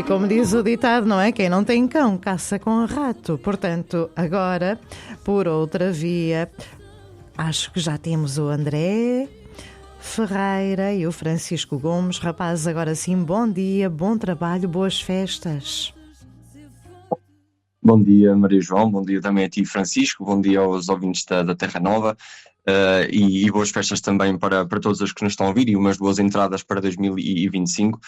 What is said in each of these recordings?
como diz o ditado, não é? Quem não tem cão, caça com rato. Portanto, agora, por outra via, acho que já temos o André Ferreira e o Francisco Gomes. Rapazes, agora sim, bom dia, bom trabalho, boas festas. Bom dia, Maria João, bom dia também a ti, Francisco, bom dia aos ouvintes da Terra Nova. E boas festas também para todos os que nos estão a ouvir e umas boas entradas para 2025.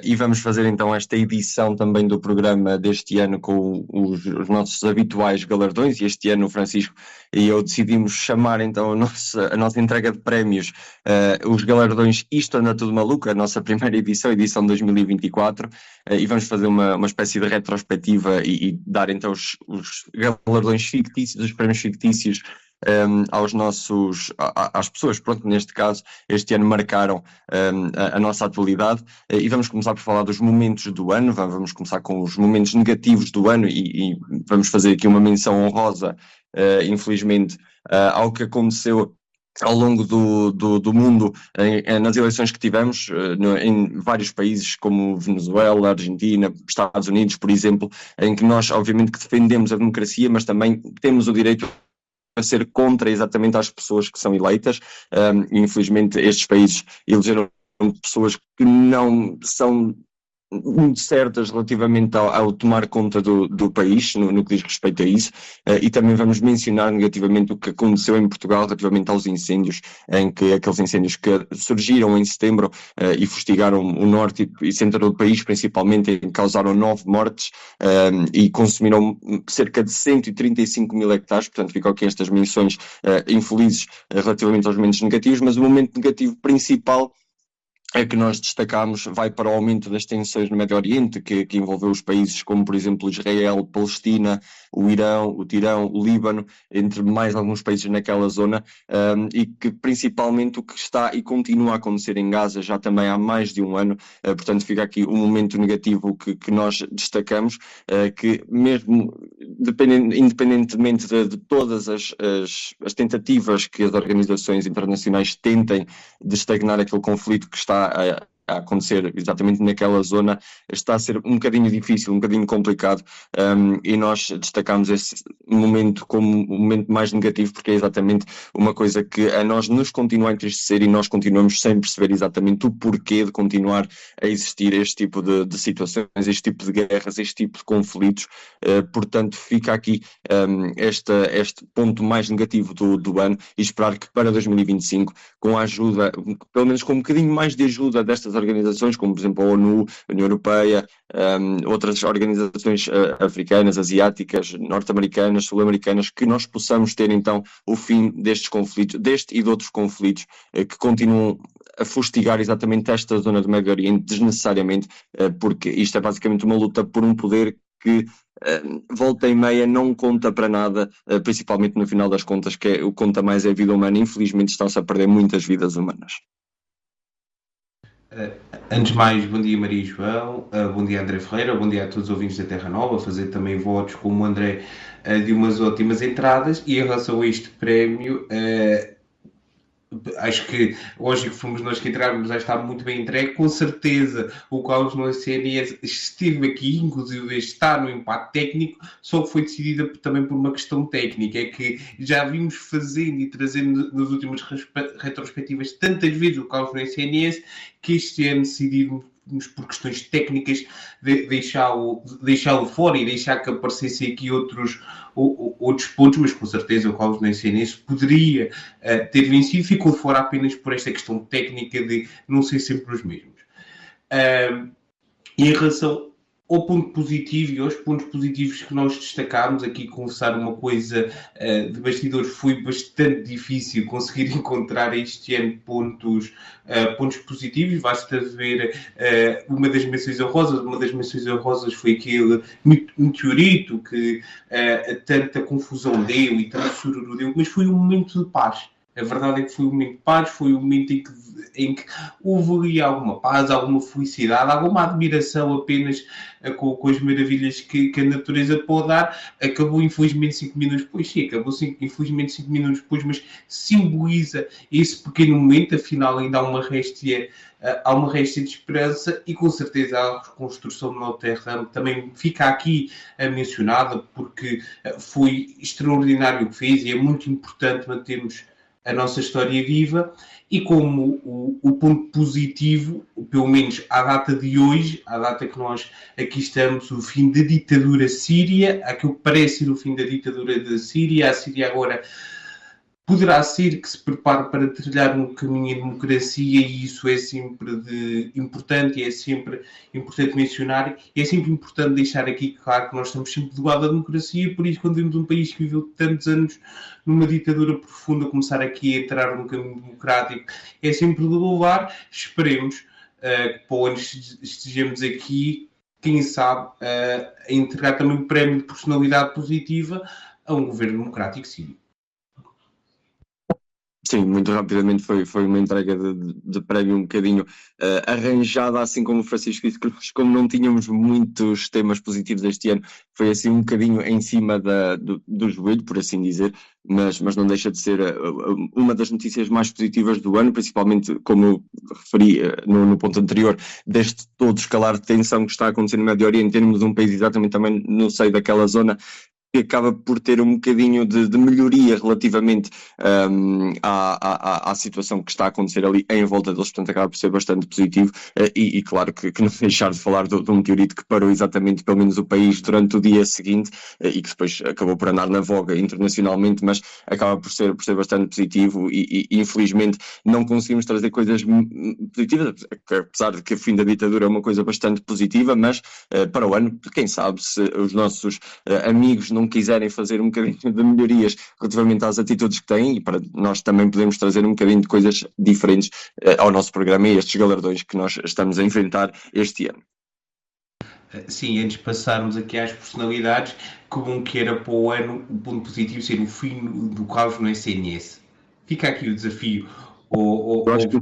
E vamos fazer então esta edição também do programa deste ano com os nossos habituais galardões, e este ano o Francisco e eu decidimos chamar então a nossa entrega de prémios, os galardões Isto Anda Tudo Maluco, a nossa primeira edição 2024, e vamos fazer uma espécie de retrospectiva e dar então os galardões fictícios, os prémios fictícios às pessoas, pronto, neste caso, este ano marcaram a nossa atualidade, e vamos começar por falar dos momentos do ano. Vamos começar com os momentos negativos do ano e vamos fazer aqui uma menção honrosa, infelizmente, ao que aconteceu ao longo do mundo, nas eleições que tivemos em vários países como Venezuela, Argentina, Estados Unidos, por exemplo, em que nós obviamente que defendemos a democracia, mas também temos o direito a ser contra exatamente as pessoas que são eleitas. Infelizmente estes países elegeram pessoas que não são muito certas relativamente ao tomar conta do país, no que diz respeito a isso, e também vamos mencionar negativamente o que aconteceu em Portugal relativamente aos incêndios, em que aqueles incêndios que surgiram em setembro e fustigaram o norte e centro do país, principalmente, em que causaram 9 mortes e consumiram cerca de 135 mil hectares. Portanto, ficam aqui estas menções infelizes relativamente aos momentos negativos, mas o momento negativo principal é que nós destacamos, vai para o aumento das tensões no Médio Oriente, que envolveu os países como, por exemplo, Israel, Palestina, o Irão, o Tirão, o Líbano, entre mais alguns países naquela zona, e que principalmente o que está e continua a acontecer em Gaza já também há mais de um ano. Portanto, fica aqui um momento negativo que nós destacamos, que mesmo independentemente de todas as tentativas que as organizações internacionais tentem de estagnar aquele conflito que está a acontecer exatamente naquela zona, está a ser um bocadinho difícil, um bocadinho complicado, e nós destacamos esse momento como o momento mais negativo, porque é exatamente uma coisa que a nós nos continua a entristecer, e nós continuamos sem perceber exatamente o porquê de continuar a existir este tipo de situações, este tipo de guerras, este tipo de conflitos. Portanto, fica aqui este ponto mais negativo do ano, e esperar que para 2025, com a ajuda, pelo menos com um bocadinho mais de ajuda destas organizações, como por exemplo a ONU, a União Europeia, outras organizações africanas, asiáticas, norte-americanas, sul-americanas, que nós possamos ter então o fim destes conflitos, deste e de outros conflitos que continuam a fustigar exatamente esta zona do Médio Oriente desnecessariamente, porque isto é basicamente uma luta por um poder que volta e meia não conta para nada, principalmente no final das contas, que o que conta mais é a vida humana. Infelizmente estão-se a perder muitas vidas humanas. Antes de mais, bom dia Maria João, bom dia André Ferreira, bom dia a todos os ouvintes da Terra Nova, fazer também votos como o André de umas ótimas entradas. E em relação a este prémio, acho que hoje que fomos nós que entrarmos já está muito bem entregue. Com certeza o Carlos no CNS esteve aqui, inclusive está no empate técnico, só que foi decidida também por uma questão técnica, é que já vimos fazendo e trazendo nas últimas retrospectivas tantas vezes o Carlos no CNS, que este ano decidimos por questões técnicas de deixá-lo fora e deixar que aparecessem aqui outros pontos, mas com certeza o Carlos no CNS poderia ter vencido, ficou fora apenas por esta questão técnica de não ser sempre os mesmos. E em relação ao ponto positivo e aos pontos positivos que nós destacámos, aqui confessar uma coisa de bastidores, foi bastante difícil conseguir encontrar este ano pontos positivos. Basta ver uma das menções honrosas foi aquele meteorito que tanta confusão deu e tanto sururu deu, mas foi um momento de paz. A verdade é que foi um momento de paz, foi um momento em que houve ali alguma paz, alguma felicidade, alguma admiração apenas com as maravilhas que a natureza pode dar. Acabou infelizmente 5 minutos depois, sim, acabou infelizmente 5 minutos depois, mas simboliza esse pequeno momento, afinal ainda há uma réstia de esperança, e com certeza a reconstrução de Notre Dame também fica aqui mencionada, porque foi extraordinário o que fez e é muito importante mantermos a nossa história viva. E como o ponto positivo, pelo menos à data de hoje, à data que nós aqui estamos, o fim da ditadura síria, aquilo que parece ser o fim da ditadura da Síria, a Síria agora poderá ser que se prepare para trilhar um caminho de democracia, e isso é sempre importante, e é sempre importante mencionar, e é sempre importante deixar aqui claro que nós estamos sempre do lado da democracia. Por isso, quando vemos um país que viveu tantos anos numa ditadura profunda começar aqui a entrar num caminho democrático, é sempre de louvar. Esperemos que para o ano estejamos aqui, quem sabe, a entregar também um prémio de personalidade positiva a um governo democrático sírio. Sim, muito rapidamente foi uma entrega de prémio um bocadinho arranjada, assim como o Francisco disse, que nós, como não tínhamos muitos temas positivos este ano, foi assim um bocadinho em cima do joelho, por assim dizer, mas não deixa de ser uma das notícias mais positivas do ano, principalmente, como eu referi no ponto anterior, deste todo escalar de tensão que está a acontecer no Médio Oriente, termos um país exatamente também no seio daquela zona, que acaba por ter um bocadinho de melhoria relativamente à situação que está a acontecer ali em volta deles, portanto acaba por ser bastante positivo, e claro que não deixar de falar do meteorito que parou exatamente, pelo menos o país, durante o dia seguinte, e que depois acabou por andar na voga internacionalmente, mas acaba por ser bastante positivo, e infelizmente não conseguimos trazer coisas positivas, apesar de que o fim da ditadura é uma coisa bastante positiva, mas para o ano, quem sabe, se os nossos amigos não quiserem fazer um bocadinho de melhorias relativamente às atitudes que têm, e para nós também podemos trazer um bocadinho de coisas diferentes ao nosso programa e estes galardões que nós estamos a enfrentar este ano. Sim, antes de passarmos aqui às personalidades, que bom que era para o ano o ponto positivo ser o fim do caos no SNS. Fica aqui o desafio. Eu acho que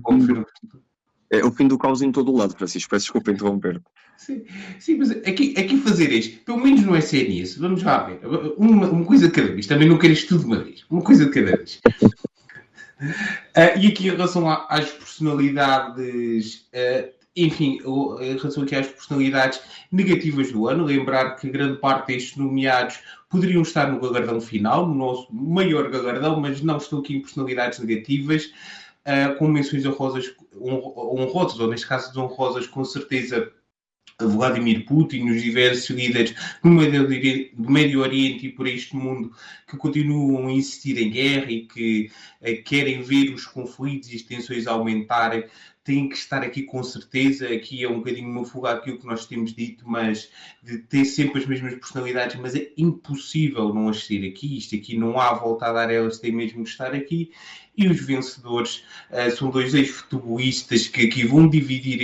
o fim do caos em todo o lado, Francisco, peço desculpa interromper. Sim, mas aqui fazer isto, pelo menos no SNS, vamos lá ver, uma coisa de cada vez, também não quero isto tudo de uma vez, uma coisa de cada vez. E aqui em relação às personalidades, enfim, em relação aqui às personalidades negativas do ano, lembrar que grande parte destes nomeados poderiam estar no galardão final, no nosso maior galardão, mas não estão aqui em personalidades negativas, com menções honrosas, ou neste caso desonrosas, com certeza, Vladimir Putin, os diversos líderes do Médio Oriente e por este mundo que continuam a insistir em guerra e que querem ver os conflitos e as tensões aumentarem, têm que estar aqui com certeza. Aqui é um bocadinho uma fuga àquilo que nós temos dito, mas de ter sempre as mesmas personalidades, mas é impossível não as ter aqui. Isto aqui não há volta a dar, elas têm mesmo de estar aqui. E os vencedores são dois ex-futebolistas que aqui vão dividir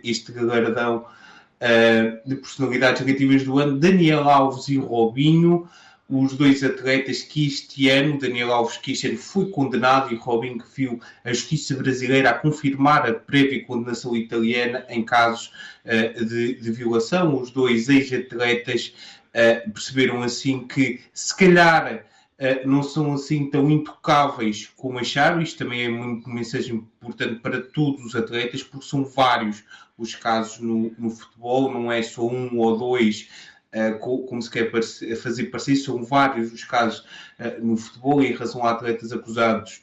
este galardão de personalidades negativas do ano, Daniel Alves e Robinho, os dois atletas que este ano, Daniel Alves que este ano foi condenado, e Robinho que viu a justiça brasileira a confirmar a prévia condenação italiana em casos de violação. Os dois ex-atletas perceberam assim que se calhar não são assim tão intocáveis como acharam. Isto também é uma mensagem importante para todos os atletas, porque são vários os casos no futebol, não é só um ou dois, como se quer fazer parecer, são vários os casos no futebol em relação a atletas acusados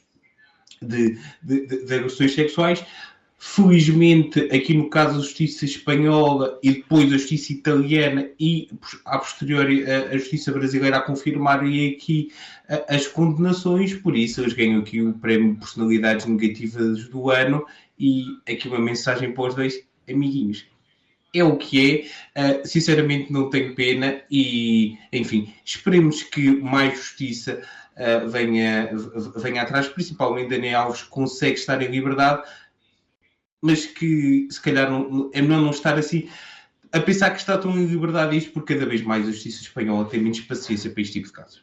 de agressões sexuais. Felizmente, aqui no caso da justiça espanhola e depois a justiça italiana e, a posteriori, a justiça brasileira a confirmarem aqui as condenações, por isso eles ganham aqui o prémio de personalidades negativas do ano. E aqui uma mensagem para os dois amiguinhos. É o que é, sinceramente não tenho pena e, enfim, esperemos que mais justiça venha atrás, principalmente Daniel Alves consegue estar em liberdade, mas que se calhar é melhor não estar assim a pensar que está tão em liberdade, isto porque cada vez mais a justiça espanhola tem menos paciência para este tipo de casos.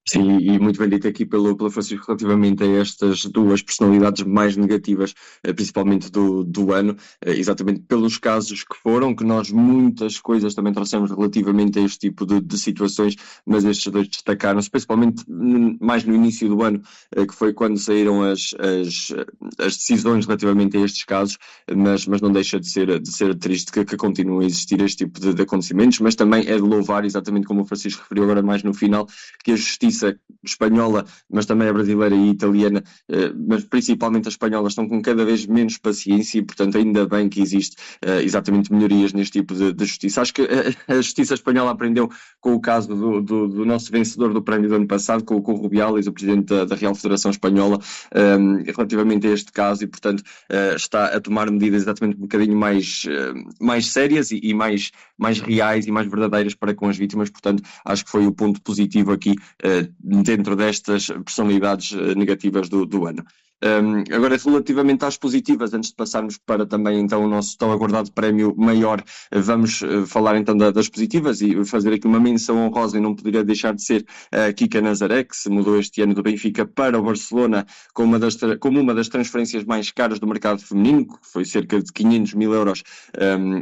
Sim, e muito bem dito aqui pelo Francisco relativamente a estas duas personalidades mais negativas, principalmente do ano, exatamente pelos casos que foram, que nós muitas coisas também trouxemos relativamente a este tipo de situações, mas estes dois destacaram-se, principalmente mais no início do ano, que foi quando saíram as decisões relativamente a estes casos, mas não deixa de ser triste que continue a existir este tipo de acontecimentos, mas também é de louvar, exatamente como o Francisco referiu agora mais no final, que a justiça espanhola, mas também a brasileira e a italiana, mas principalmente a espanhola, estão com cada vez menos paciência e, portanto, ainda bem que existe exatamente melhorias neste tipo de justiça. Acho que a justiça espanhola aprendeu com o caso do nosso vencedor do prémio do ano passado, com o Rubiales, o presidente da Real Federação Espanhola, relativamente a este caso e, portanto, está a tomar medidas exatamente um bocadinho mais sérias e mais reais e mais verdadeiras para com as vítimas. Portanto, acho que foi o ponto positivo aqui dentro destas personalidades negativas do ano. Agora, relativamente às positivas, antes de passarmos para também então o nosso tão aguardado prémio maior, vamos falar então das positivas e fazer aqui uma menção honrosa, e não poderia deixar de ser a Kika Nazaré, que se mudou este ano do Benfica para o Barcelona como uma das transferências mais caras do mercado feminino, que foi cerca de 500 mil euros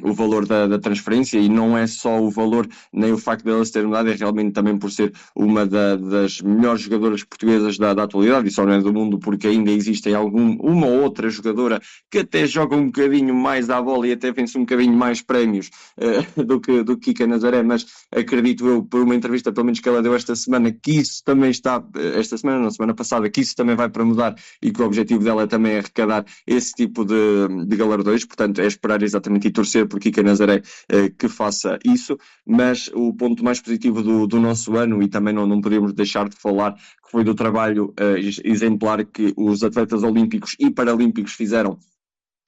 o valor da transferência, e não é só o valor nem o facto dela se ter mudado, é realmente também por ser uma das melhores jogadoras portuguesas da atualidade, e só não é do mundo porque ainda existem uma ou outra jogadora que até joga um bocadinho mais à bola e até vence um bocadinho mais prémios do que Kika Nazaré, mas acredito eu, por uma entrevista pelo menos que ela deu esta semana, que isso também está, esta semana, não, semana passada, que isso também vai para mudar e que o objetivo dela também é arrecadar esse tipo de galardões. Portanto, é esperar exatamente e torcer por Kika Nazaré que faça isso. Mas o ponto mais positivo do nosso ano, e também não podemos deixar de falar, que foi do trabalho exemplar que os atletas olímpicos e paralímpicos fizeram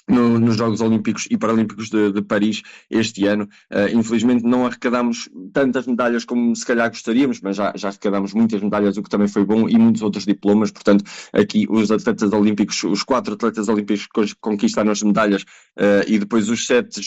nos Jogos Olímpicos e Paralímpicos de Paris este ano. Infelizmente não arrecadamos tantas medalhas como se calhar gostaríamos, mas já arrecadamos muitas medalhas, o que também foi bom, e muitos outros diplomas. Portanto, aqui os atletas olímpicos, os 4 atletas olímpicos que conquistaram as medalhas e depois os 7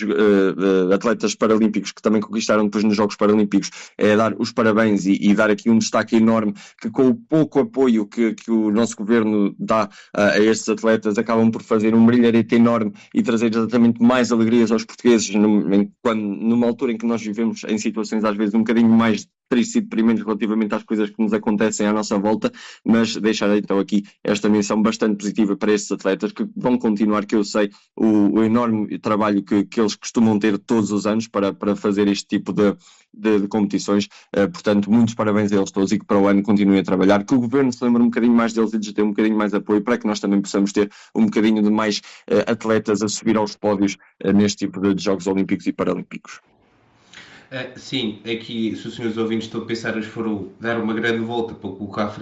atletas paralímpicos que também conquistaram depois nos Jogos Paralímpicos, é dar os parabéns e dar aqui um destaque enorme, que com o pouco apoio que o nosso governo dá a estes atletas, acabam por fazer um brilharete enorme e trazer exatamente mais alegrias aos portugueses numa altura em que nós vivemos em situações às vezes um bocadinho mais tristes e deprimentes relativamente às coisas que nos acontecem à nossa volta, mas deixar então aqui esta menção bastante positiva para estes atletas que vão continuar, que eu sei o enorme trabalho que eles costumam ter todos os anos para fazer este tipo de competições. Portanto, muitos parabéns a eles todos e que para o ano continuem a trabalhar, que o governo se lembre um bocadinho mais deles e lhes dê um bocadinho mais apoio para que nós também possamos ter um bocadinho de mais atletas a subir aos pódios neste tipo de Jogos Olímpicos e Paralímpicos. Sim, aqui, se os senhores ouvintes estão a pensar, eles foram dar uma grande volta para colocar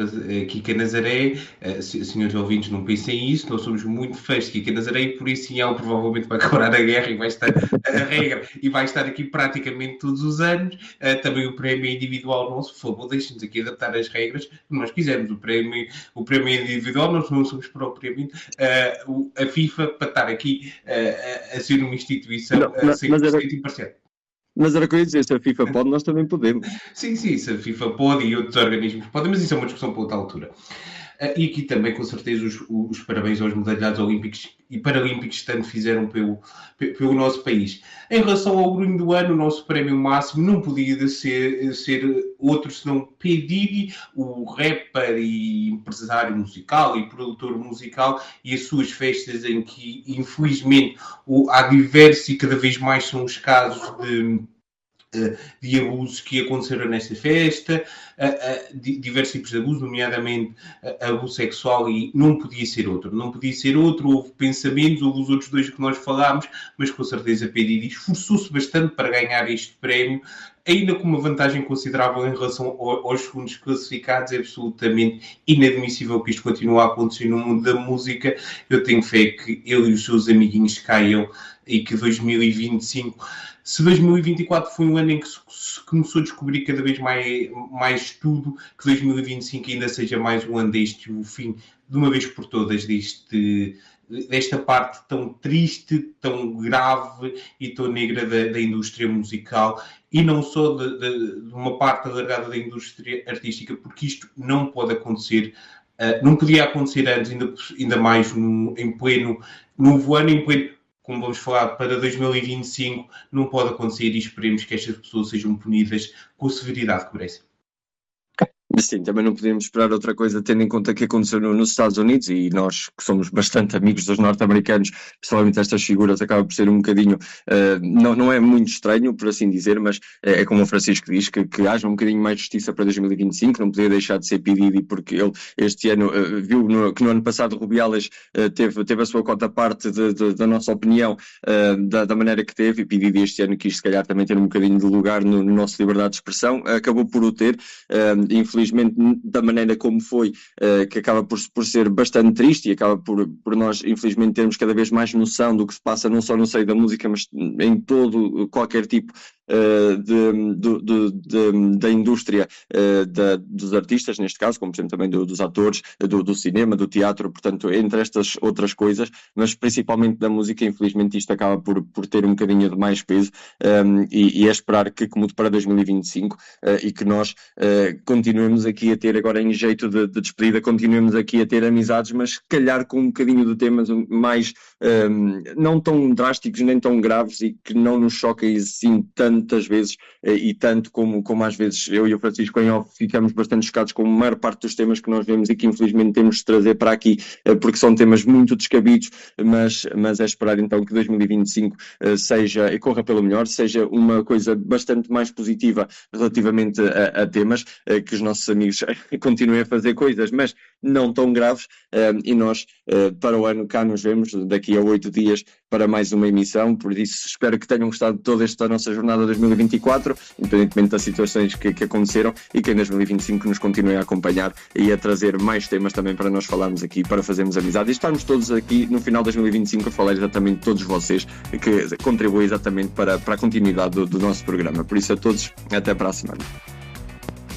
Kika Nazaré. Senhores ouvintes, não pensem isso, nós somos muito fãs de Kika Nazaré e por isso sim, ela provavelmente vai acabar a guerra e vai estar a regra e vai estar aqui praticamente todos os anos. Também o prémio individual nosso, por favor, deixem-nos aqui adaptar as regras que nós quisermos. O prémio individual, nós não somos propriamente a FIFA para estar aqui a ser uma instituição 100% imparcial. Mas era o que eu ia dizer, se a FIFA pode, nós também podemos. Sim, se a FIFA pode e outros organismos podem, mas isso é uma discussão para outra altura. E aqui também, com certeza, os parabéns aos medalhados olímpicos e paralímpicos que tanto fizeram pelo nosso país. Em relação ao grunho do ano, o nosso prémio máximo não podia ser outro senão P. Diddy, o rapper e empresário musical e produtor musical, e as suas festas em que, infelizmente, há diversos e cada vez mais são os casos de abusos que aconteceram nesta festa, diversos tipos de abuso, nomeadamente abuso sexual, e não podia ser outro. Houve pensamentos, houve os outros dois que nós falámos, mas com certeza P. Diddy esforçou-se bastante para ganhar este prémio, ainda com uma vantagem considerável em relação aos segundos classificados. É absolutamente inadmissível que isto continue a acontecer no mundo da música. Eu tenho fé que ele e os seus amiguinhos caiam e que 2025... Se 2024 foi um ano em que se começou a descobrir cada vez mais tudo, que 2025 ainda seja mais um ano deste, o fim, de uma vez por todas, desta parte tão triste, tão grave e tão negra da indústria musical, e não só de uma parte alargada da indústria artística, porque isto não pode acontecer, não podia acontecer antes, ainda mais em pleno novo ano, em pleno, como vamos falar, para 2025, não pode acontecer, e esperemos que estas pessoas sejam punidas com a severidade que merecem. Sim, também não podíamos esperar outra coisa, tendo em conta que aconteceu nos Estados Unidos, e nós que somos bastante amigos dos norte-americanos, principalmente estas figuras, acaba por ser um bocadinho, não é muito estranho, por assim dizer, mas é como o Francisco diz, que haja um bocadinho mais justiça para 2025, não podia deixar de ser pedido, porque ele este ano viu que no ano passado Rubiales teve a sua cota parte da nossa opinião, da maneira que teve, e pedido este ano que isto se calhar também ter um bocadinho de lugar no nosso liberdade de expressão, acabou por o ter, infelizmente da maneira como foi, que acaba por ser bastante triste, e acaba por nós infelizmente termos cada vez mais noção do que se passa não só no seio da música, mas em qualquer tipo da indústria, dos artistas, neste caso, como por exemplo também dos atores, do cinema, do teatro, portanto, entre estas outras coisas, mas principalmente da música, infelizmente isto acaba por ter um bocadinho de mais peso, e é esperar que mude para 2025, e que nós continuemos aqui a ter, agora em jeito de despedida, continuemos aqui a ter amizades, mas se calhar com um bocadinho de temas mais não tão drásticos nem tão graves, e que não nos choquem assim tantas vezes, e tanto como às vezes eu e o Francisco em off ficamos bastante chocados com a maior parte dos temas que nós vemos e que infelizmente temos de trazer para aqui, porque são temas muito descabidos, mas é esperar então que 2025 seja, e corra pelo melhor, seja uma coisa bastante mais positiva relativamente a temas, que os nossos amigos continuem a fazer coisas, mas não tão graves, e nós para o ano cá nos vemos daqui a 8 dias para mais uma emissão. Por isso espero que tenham gostado de toda esta nossa jornada 2024, independentemente das situações que aconteceram, e que em 2025 nos continuem a acompanhar e a trazer mais temas também para nós falarmos aqui, para fazermos amizade e estarmos todos aqui no final de 2025 a falar exatamente de todos vocês que contribuem exatamente para a continuidade do nosso programa. Por isso a todos, até para a semana.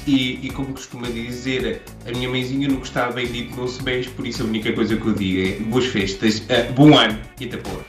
E como costuma dizer a minha mãezinha, no que está bem dito não se mexe, por isso a única coisa que eu digo é boas festas, bom ano e até para lá.